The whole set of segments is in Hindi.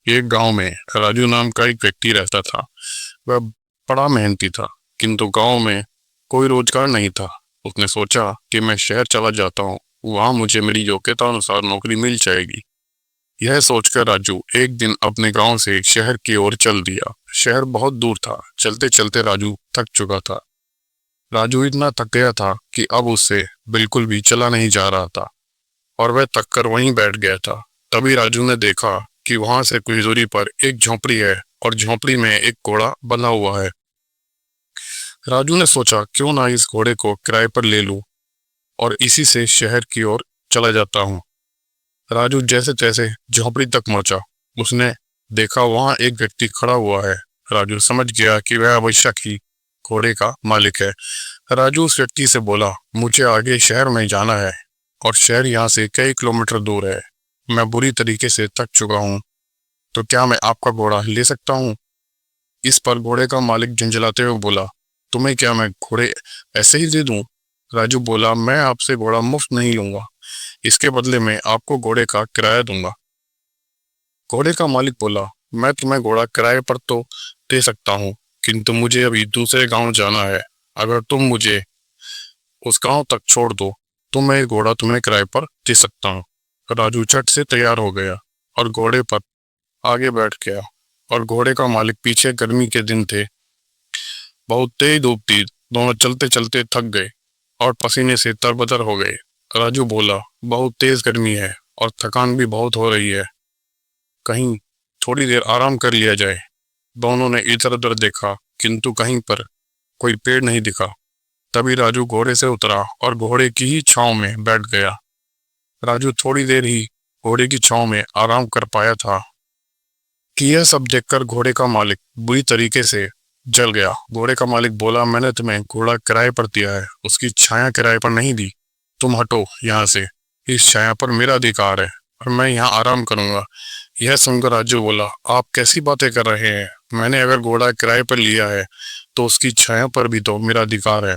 एक गांव में राजू नाम का एक व्यक्ति रहता था। वह बड़ा मेहनती था, किंतु गांव में कोई रोजगार नहीं था। उसने सोचा कि मैं शहर चला जाता हूँ, वहां मुझे मेरी योग्यता अनुसार नौकरी मिल जाएगी। यह सोचकर राजू एक दिन अपने गांव से शहर की ओर चल दिया। शहर बहुत दूर था। चलते चलते राजू थक चुका था। राजू इतना थक गया था कि अब उससे बिल्कुल भी चला नहीं जा रहा था और वह थक कर वहीं बैठ गया था। तभी राजू ने देखा कि वहां से कुछ दूरी पर एक झोंपड़ी है और झोंपड़ी में एक घोड़ा बंधा हुआ है। राजू ने सोचा क्यों ना इस घोड़े को किराए पर ले लूं और इसी से शहर की ओर चला जाता हूँ। राजू जैसे तैसे झोंपड़ी तक पहुंचा। उसने देखा वहां एक व्यक्ति खड़ा हुआ है। राजू समझ गया कि वह अवश्य ही घोड़े का मालिक है। राजू उस व्यक्ति से बोला, मुझे आगे शहर में जाना है और शहर यहाँ से कई किलोमीटर दूर है। मैं बुरी तरीके से थक चुका हूँ, तो क्या मैं आपका घोड़ा ले सकता हूँ? इस पर घोड़े का मालिक झंझलाते हुए बोला, तुम्हें क्या मैं घोड़े ऐसे ही दे दूं? राजू बोला, मैं आपसे घोड़ा मुफ्त नहीं लूंगा, इसके बदले में आपको घोड़े का किराया दूंगा। घोड़े का मालिक बोला, मैं तुम्हें घोड़ा किराए पर तो दे सकता हूँ, किंतु मुझे अभी दूसरे गांव जाना है। अगर तुम मुझे उस गांव तक छोड़ दो तो मैं ये घोड़ा तुम्हें किराए पर दे सकता हूँ। राजू झट से तैयार हो गया और घोड़े पर आगे बैठ गया और घोड़े का मालिक पीछे। गर्मी के दिन थे, बहुत तेज धूप थी। दोनों चलते चलते थक गए और पसीने से तरबतर हो गए। राजू बोला, बहुत तेज गर्मी है और थकान भी बहुत हो रही है, कहीं थोड़ी देर आराम कर लिया जाए। दोनों ने इधर उधर देखा, किंतु कहीं पर कोई पेड़ नहीं दिखा। तभी राजू घोड़े से उतरा और घोड़े की ही छांव में बैठ गया। राजू थोड़ी देर ही घोड़े की छांव में आराम कर पाया था कि यह सब देखकर घोड़े का मालिक बुरी तरीके से जल गया। घोड़े का मालिक बोला, मैंने तुम्हें घोड़ा किराए पर दिया है, उसकी छाया किराए पर नहीं दी। तुम हटो यहाँ से, इस छाया पर मेरा अधिकार है और मैं यहाँ आराम करूंगा। यह सुनकर राजू बोला, आप कैसी बातें कर रहे हैं? मैंने अगर घोड़ा किराए पर लिया है तो उसकी छाया पर भी तो मेरा अधिकार है।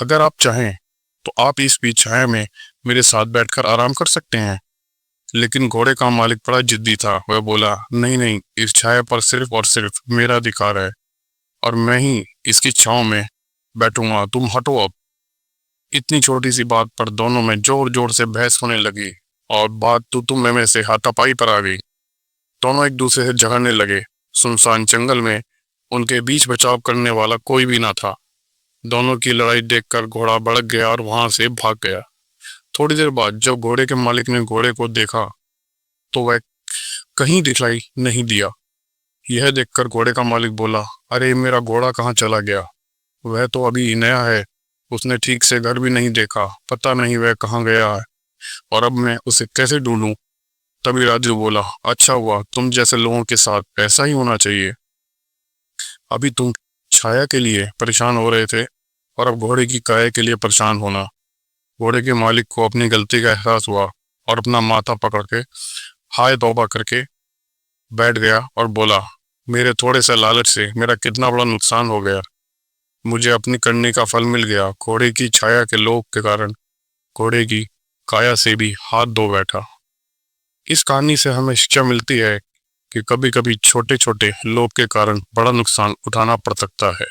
अगर आप चाहें तो आप इस भी छाया में मेरे साथ बैठकर आराम कर सकते हैं। लेकिन घोड़े का मालिक बड़ा जिद्दी था। वह बोला, नहीं नहीं, इस छाया पर सिर्फ और सिर्फ मेरा अधिकार है और मैं ही इसकी छांव में बैठूंगा, तुम हटो अब। इतनी छोटी सी बात पर दोनों में जोर जोर से बहस होने लगी और बात तो तुम में से हाथापाई पर आ गई। दोनों एक दूसरे से झगड़ने लगे। सुनसान जंगल में उनके बीच बचाव करने वाला कोई भी ना था। दोनों की लड़ाई देखकर घोड़ा भड़क गया और वहां से भाग गया। थोड़ी देर बाद जब घोड़े के मालिक ने घोड़े को देखा तो वह कहीं दिखाई नहीं दिया। यह देखकर घोड़े का मालिक बोला, अरे मेरा घोड़ा कहाँ चला गया? वह तो अभी नया है, उसने ठीक से घर भी नहीं देखा, पता नहीं वह कहाँ गया है और अब मैं उसे कैसे ढूंढूं? तभी राजू बोला, अच्छा हुआ, तुम जैसे लोगों के साथ ऐसा ही होना चाहिए। अभी तुम छाया के लिए परेशान हो रहे थे और अब घोड़े की काया के लिए परेशान होना। घोड़े के मालिक को अपनी गलती का एहसास हुआ और अपना माथा पकड़ के हाय तौबा करके बैठ गया और बोला, मेरे थोड़े से लालच से मेरा कितना बड़ा नुकसान हो गया। मुझे अपनी करने का फल मिल गया। घोड़े की छाया के लोभ के कारण घोड़े की काया से भी हाथ धो बैठा। इस कहानी से हमें शिक्षा मिलती है कि कभी कभी छोटे छोटे लोभ के कारण बड़ा नुकसान उठाना पड़ सकता है।